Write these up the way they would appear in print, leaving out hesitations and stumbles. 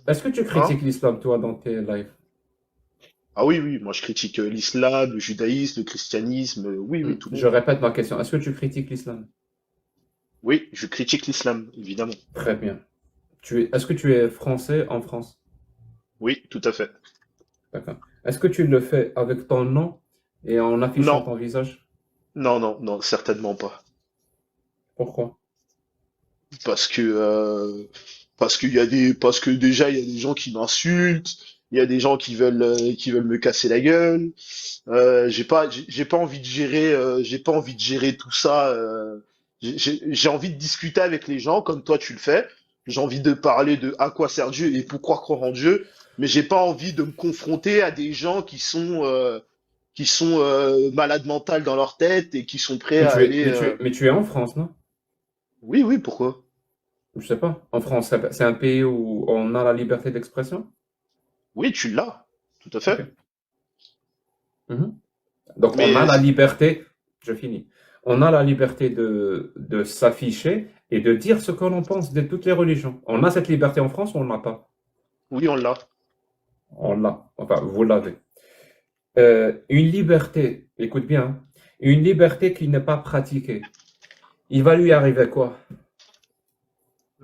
Est-ce que tu Hein? critiques l'islam, toi, dans tes lives? Ah oui, oui, moi je critique l'islam, le judaïsme, le christianisme, oui, oui, tout le Je monde. répète ma question. Est-ce que tu critiques l'islam? Oui, je critique l'islam, évidemment. Très bien. Est-ce que tu es français en France? Oui, tout à fait. D'accord. Est-ce que tu le fais avec ton nom et en affichant Non, ton visage? non, non, non, certainement pas. Pourquoi? Parce que parce que déjà il y a des gens qui m'insultent, il y a des gens qui veulent me casser la gueule. J'ai pas envie de gérer j'ai pas envie de gérer tout ça. J'ai envie de discuter avec les gens comme toi tu le fais. J'ai envie de parler de à quoi sert Dieu et pourquoi croire en Dieu, mais j'ai pas envie de me confronter à des gens qui sont malades mentales dans leur tête et qui sont prêts à aller Mais tu es en France, non? oui, oui, pourquoi? Je sais pas. En France, c'est un pays où on a la liberté d'expression? Oui, tu l'as, tout à Ok. fait. Mhm. Donc, on a Mais la liberté, je finis. On a la liberté de s'afficher et de dire ce que l'on pense de toutes les religions. On a cette liberté en France ou on n'a pas? oui, on l'a. On l'a. Enfin, vous l'avez. Une liberté, écoute bien, hein, une liberté qui n'est pas pratiquée. Il va lui arriver quoi?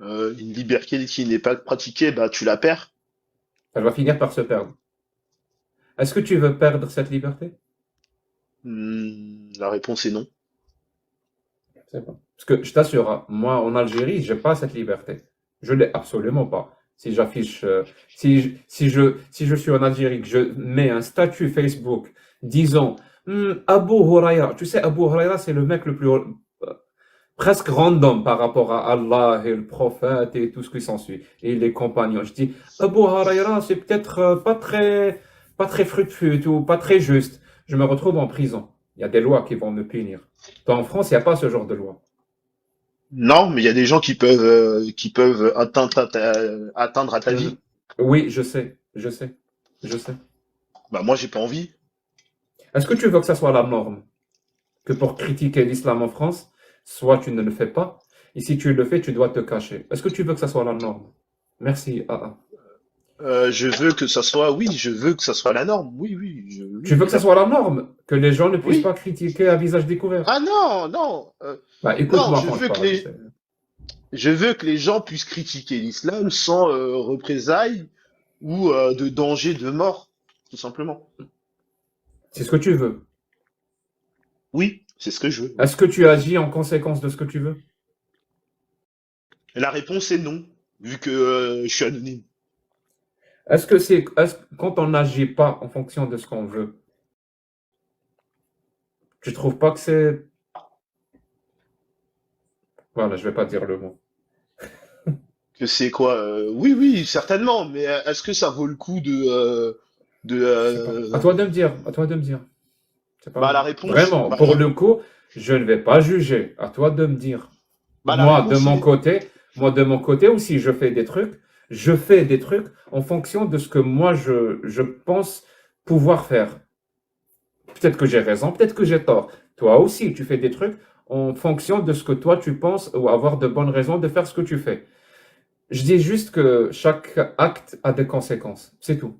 Une liberté qui n'est pas pratiquée, bah tu la perds. Elle va finir par se perdre. Est-ce que tu veux perdre cette liberté? La réponse est non. C'est pas. Parce que je t'assure, hein, moi en Algérie, j'ai pas cette liberté. Je l'ai absolument pas. Si j'affiche, si je suis en Algérie, que je mets un statut Facebook disant Abu Huraira, tu sais, Abu Huraira, c'est le mec le plus presque random par rapport à Allah et le prophète et tout ce qui s'ensuit et les compagnons. Je dis Abu Huraira, c'est peut-être pas très fructueux ou pas très juste. Je me retrouve en prison. Il y a des lois qui vont me punir. Toi, en France, il n'y a pas ce genre de loi. Non, mais il y a des gens qui peuvent atteindre à ta Mhm. vie. Oui, je sais, je sais, je sais. Bah moi j'ai pas envie. Est-ce que tu veux que ça soit la norme? Que pour critiquer l'islam en France, soit tu ne le fais pas, et si tu le fais, tu dois te cacher. Est-ce que tu veux que ça soit la norme? Merci, AA. Je veux que ça soit, oui, je veux que ça soit la norme. Oui, oui, Tu oui, veux que ça évidemment. soit la norme? Que les gens ne puissent pas Oui. critiquer à visage découvert? Ah non, non, Bah, non, écoute-moi quand je parle. je veux que les gens puissent critiquer l'islam sans représailles ou de danger de mort, tout simplement. C'est ce que tu veux. Oui, c'est ce que je veux. Oui. Est-ce que tu agis en conséquence de ce que tu veux? Et la réponse est non, vu que je suis anonyme. Quand on n'agit pas en fonction de ce qu'on veut, tu trouves pas que c'est, voilà, je vais pas dire le mot. Que c'est quoi oui, oui, certainement, mais est-ce que ça vaut le coup de Je sais pas. À toi de me dire, à toi de me dire. C'est pas bah la moi. réponse, Vraiment, pour le coup, je ne vais pas juger. À toi de me dire. bah la réponse est Moi de mon côté aussi, je fais des trucs en fonction de ce que moi je pense pouvoir faire. Peut-être que j'ai raison, peut-être que j'ai tort. Toi aussi, tu fais des trucs en fonction de ce que toi tu penses ou avoir de bonnes raisons de faire ce que tu fais. Je dis juste que chaque acte a des conséquences. C'est tout.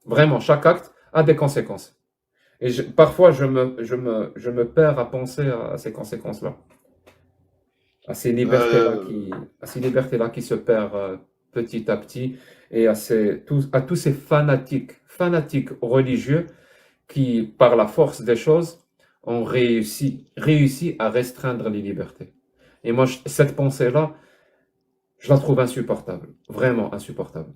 Vraiment, chaque acte a des conséquences. Et parfois, je me perds à penser à ces conséquences-là, euh, à ces libertés-là qui se perdent petit à petit, et à tous ces fanatiques religieux qui, par la force des choses, ont réussi à restreindre les libertés. Et moi, cette pensée-là, je la trouve insupportable, vraiment insupportable.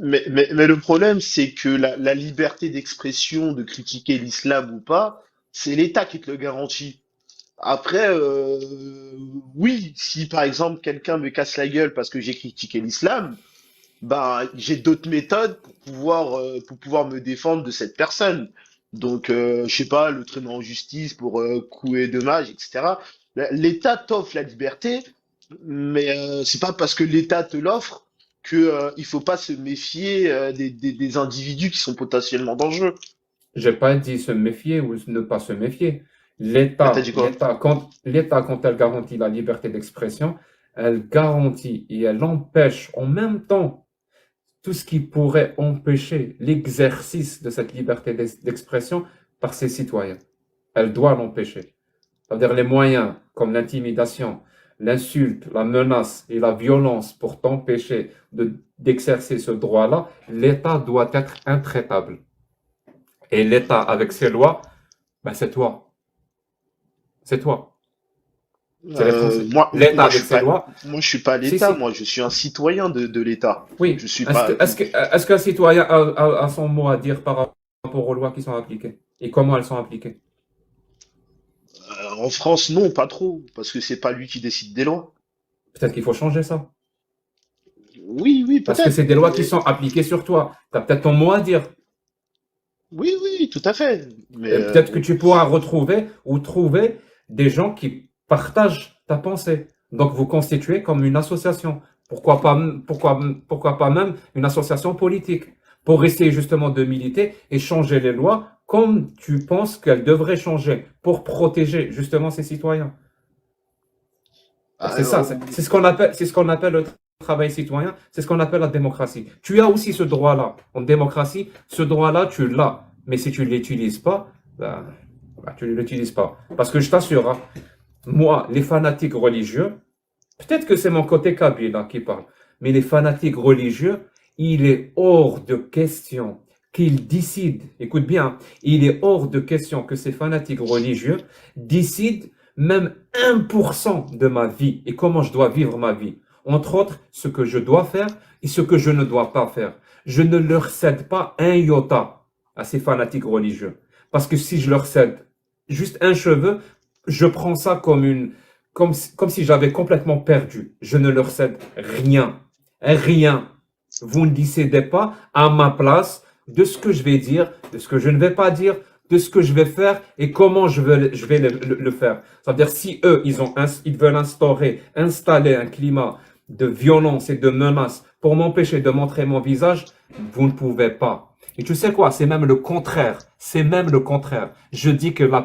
mais le problème c'est que la liberté d'expression, de critiquer l'islam ou pas, c'est l'État qui te le garantit. Après, oui, si par exemple quelqu'un me casse la gueule parce que j'ai critiqué l'islam, ben j'ai d'autres méthodes pour pouvoir me défendre de cette personne. Donc, je sais pas, le traînement en justice pour coups et dommages, etc. L'État t'offre la liberté, mais c'est pas parce que l'État te l'offre que il faut pas se méfier des individus qui sont potentiellement dangereux. J'ai pas dit se méfier ou ne pas se méfier. Bah, t'as dit quoi? L'État, quand elle garantit la liberté d'expression, elle garantit et elle empêche en même temps tout ce qui pourrait empêcher l'exercice de cette liberté d'expression par ses citoyens. Elle doit l'empêcher. C'est-à-dire les moyens comme l'intimidation, l'insulte, la menace et la violence pour t'empêcher d'exercer ce droit-là, l'État doit être intraitable. Et l'État, avec ses lois, ben c'est toi. C'est toi. C'est les Français. L'État avec ses lois, moi, je suis pas si, l'État, si. moi, je suis un citoyen de l'État. Je Oui. suis Est-ce pas. que, est-ce que, est-ce qu'un citoyen a son mot à dire par rapport aux lois qui sont appliquées? Et comment elles sont appliquées? En France, non, pas trop, parce que c'est pas lui qui décide des lois. Peut-être qu'il faut changer ça. Oui, oui, Parce que peut-être. c'est des lois qui sont appliquées sur toi. Tu as peut-être ton mot à dire. Oui, oui, tout à fait. Mais Peut-être que tu pourras retrouver ou trouver des gens qui partagent ta pensée. Donc, vous constituez comme une association. Pourquoi pas même une association politique pour essayer justement de militer et changer les lois comme tu penses qu'elles devraient changer pour protéger justement ces citoyens. C'est ça, alors, c'est ce qu'on appelle le travail citoyen, c'est ce qu'on appelle la démocratie. Tu as aussi ce droit-là. En démocratie, ce droit-là, tu l'as. Mais si tu ne l'utilises pas, tu ne l'utilises pas. Parce que je t'assure, hein, moi, les fanatiques religieux, peut-être que c'est mon côté kabyle là, qui parle, mais les fanatiques religieux, il est hors de question qu'ils décident, écoute bien, il est hors de question que ces fanatiques religieux décident même 1% de ma vie et comment je dois vivre ma vie. Entre autres, ce que je dois faire et ce que je ne dois pas faire. Je ne leur cède pas un iota à ces fanatiques religieux. Parce que si je leur cède juste un cheveu, je prends ça comme si j'avais complètement perdu. Je ne leur cède rien. Rien. Vous ne décidez pas à ma place de ce que je vais dire, de ce que je ne vais pas dire, de ce que je vais faire et comment je vais le faire. C'est-à-dire, si eux, ils veulent installer un climat de violence et de menace pour m'empêcher de montrer mon visage, vous ne pouvez pas. Et tu sais quoi? C'est même le contraire. C'est même le contraire. Je dis que la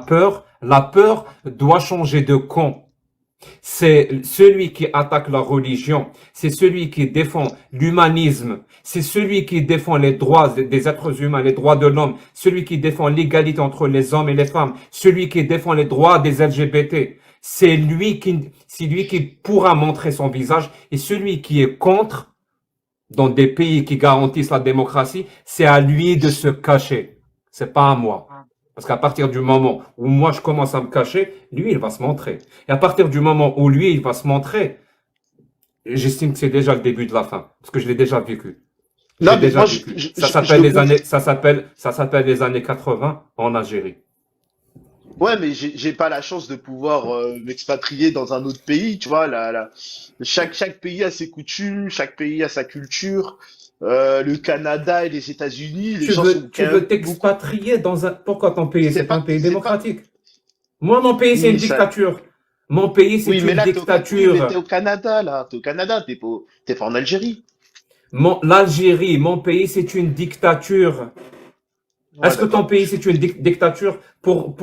peur doit changer de camp. C'est celui qui attaque la religion, c'est celui qui défend l'humanisme, c'est celui qui défend les droits des êtres humains, les droits de l'homme, celui qui défend l'égalité entre les hommes et les femmes, celui qui défend les droits des LGBT. C'est lui qui pourra montrer son visage et celui qui est contre, dans des pays qui garantissent la démocratie, c'est à lui de se cacher. C'est pas à moi. Parce qu'à partir du moment où moi je commence à me cacher, lui il va se montrer. Et à partir du moment où lui il va se montrer, j'estime que c'est déjà le début de la fin. Parce que je l'ai déjà vécu. Je non, l'ai mais déjà moi, vécu. je le comprends. Ça s'appelle les années 80 en Algérie. Ouais, mais j'ai pas la chance de pouvoir m'expatrier dans un autre pays, tu vois. Chaque pays a ses coutumes, chaque pays a sa culture. Le Canada et les États-Unis, les gens sont Tu quand même veux beaucoup. t'expatrier dans un, pourquoi ton pays? C'est pas un pays C'est pas. démocratique. Moi, mon pays, c'est une Oui, ça. dictature. Mon pays, Oui, c'est mais une là, oui, mais t'es dictature. au Canada, là. T'es au Canada, t'es pas en Algérie. L'Algérie, mon pays, c'est une dictature. Ouais, Est-ce que ton d'accord. pays, c'est une dictature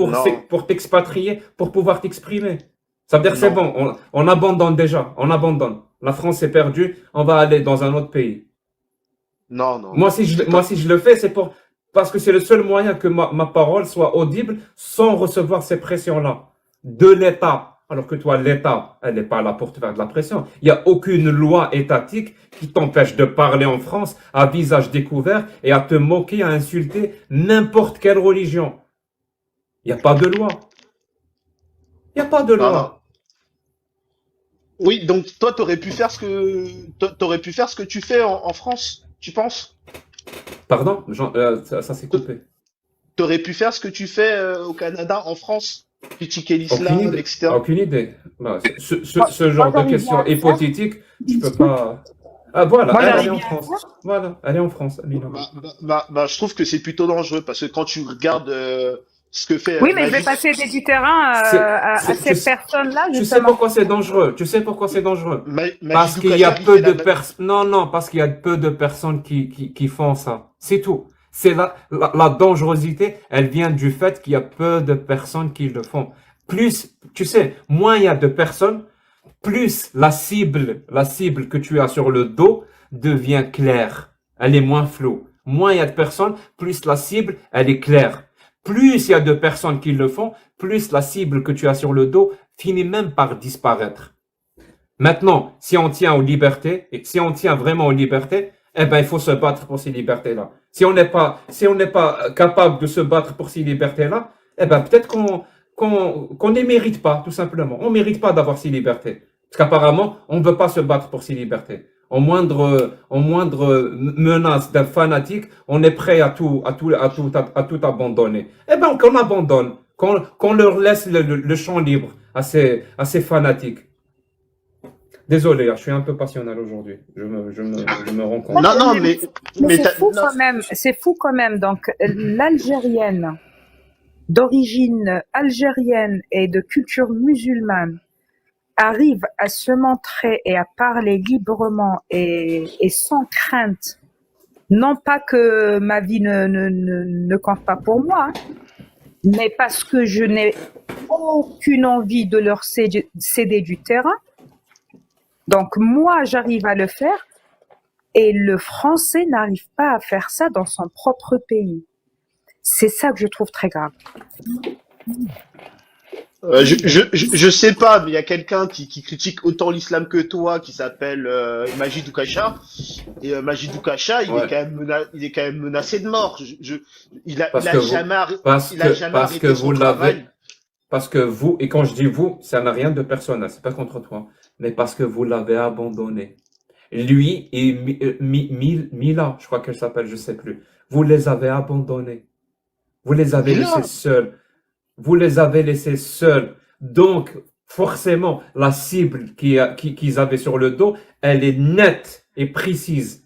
Non, pour t'expatrier, pour pouvoir t'exprimer? Ça veut dire que c'est non, bon, on abandonne déjà, on abandonne. La France est perdue, on va aller dans un autre pays. non, non, non. C'est Moi, pas. si je le fais, parce que c'est le seul moyen que ma parole soit audible sans recevoir ces pressions-là de l'État. Alors que toi, l'État, elle n'est pas là pour te faire de la pression. Il n'y a aucune loi étatique qui t'empêche de parler en France à visage découvert et à te moquer, à insulter n'importe quelle religion. Il n'y a pas de loi. Il n'y a pas de Non, non. loi. Oui, donc toi, t'aurais pu faire ce que tu fais en France, tu penses? Pardon, ça s'est T- coupé. T'aurais pu faire ce que tu fais au Canada, en France? Critiquer Aucune l'islam, idée. etc. Aucune idée. Bah, Moi, ce moi, genre de j'arrive bien questions à le faire. hypothétiques, je peux pas. Ah, voilà, Moi, elle est j'arrive en bien à le France. faire. Voilà, elle est en France, elle est là-bas. Je trouve que c'est plutôt dangereux parce que quand tu regardes ce que fait Oui, mais je vais Majid, passer du terrain C'est, à c'est- tu, ces personnes-là, tu sais justement. pourquoi c'est dangereux? Tu sais pourquoi c'est dangereux? Parce Majidou qu'il y a Kassab, il peu fait de la même. personnes. Non, non, parce qu'il y a peu de personnes qui font ça. C'est tout. C'est la dangerosité, elle vient du fait qu'il y a peu de personnes qui le font. Plus, tu sais, moins il y a de personnes, plus la cible que tu as sur le dos devient claire. elle est moins floue. Moins il y a de personnes, plus la cible, elle est claire. Plus il y a de personnes qui le font, plus la cible que tu as sur le dos finit même par disparaître. Maintenant, si on tient aux libertés, et si on tient vraiment aux libertés, eh ben, il faut se battre pour ces libertés-là. Si on n'est pas capable de se battre pour ces libertés-là, eh ben, peut-être qu'on ne les mérite pas, tout simplement. On ne mérite pas d'avoir ces libertés. Parce qu'apparemment, on ne veut pas se battre pour ces libertés. En moindre menace d'un fanatique, on est prêt à tout abandonner. Eh ben, qu'on abandonne, qu'on leur laisse le champ libre à ces fanatiques. Désolé, je suis un peu passionnel aujourd'hui. Je me rends compte. Non, non, Mais c'est fou non, quand même, c'est fou quand même. Donc, l'Algérienne, d'origine algérienne et de culture musulmane, arrive à se montrer et à parler librement et sans crainte. Non pas que ma vie ne compte pas pour moi, mais parce que je n'ai aucune envie de leur céder du terrain. Donc moi, j'arrive à le faire et le Français n'arrive pas à faire ça dans son propre pays. C'est ça que je trouve très grave. je sais pas, mais il y a quelqu'un qui critique autant l'islam que toi, qui s'appelle Majid Oukacha. Et Majid Oukacha, Ouais. il est quand même menacé de mort. Parce que vous, Il a jamais parce que arrêté son vous l'avez, travail. parce que vous, et quand je dis vous, ça n'a rien de personnel, c'est pas contre toi, mais parce que vous l'avez abandonné. Lui et Mila, je crois qu'elle s'appelle, je sais plus. Vous les avez abandonnés. Vous les avez Mais laissés là, seuls. Vous les avez laissés seuls. Donc, forcément, la cible qu'ils avaient sur le dos, elle est nette et précise.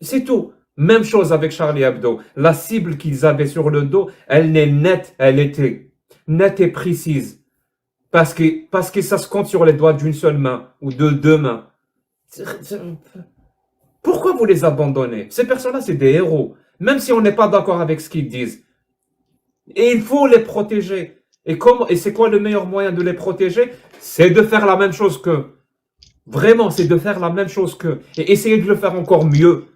C'est tout. Même chose avec Charlie Hebdo. La cible qu'ils avaient sur le dos, elle est nette, elle était nette et précise. Parce que ça se compte sur les doigts d'une seule main ou de deux mains. Pourquoi vous les abandonnez? Ces personnes-là, c'est des héros. Même si on n'est pas d'accord avec ce qu'ils disent. Et il faut les protéger. Et c'est quoi le meilleur moyen de les protéger? C'est de faire la même chose qu'eux. Vraiment, c'est de faire la même chose qu'eux. Et essayer de le faire encore mieux.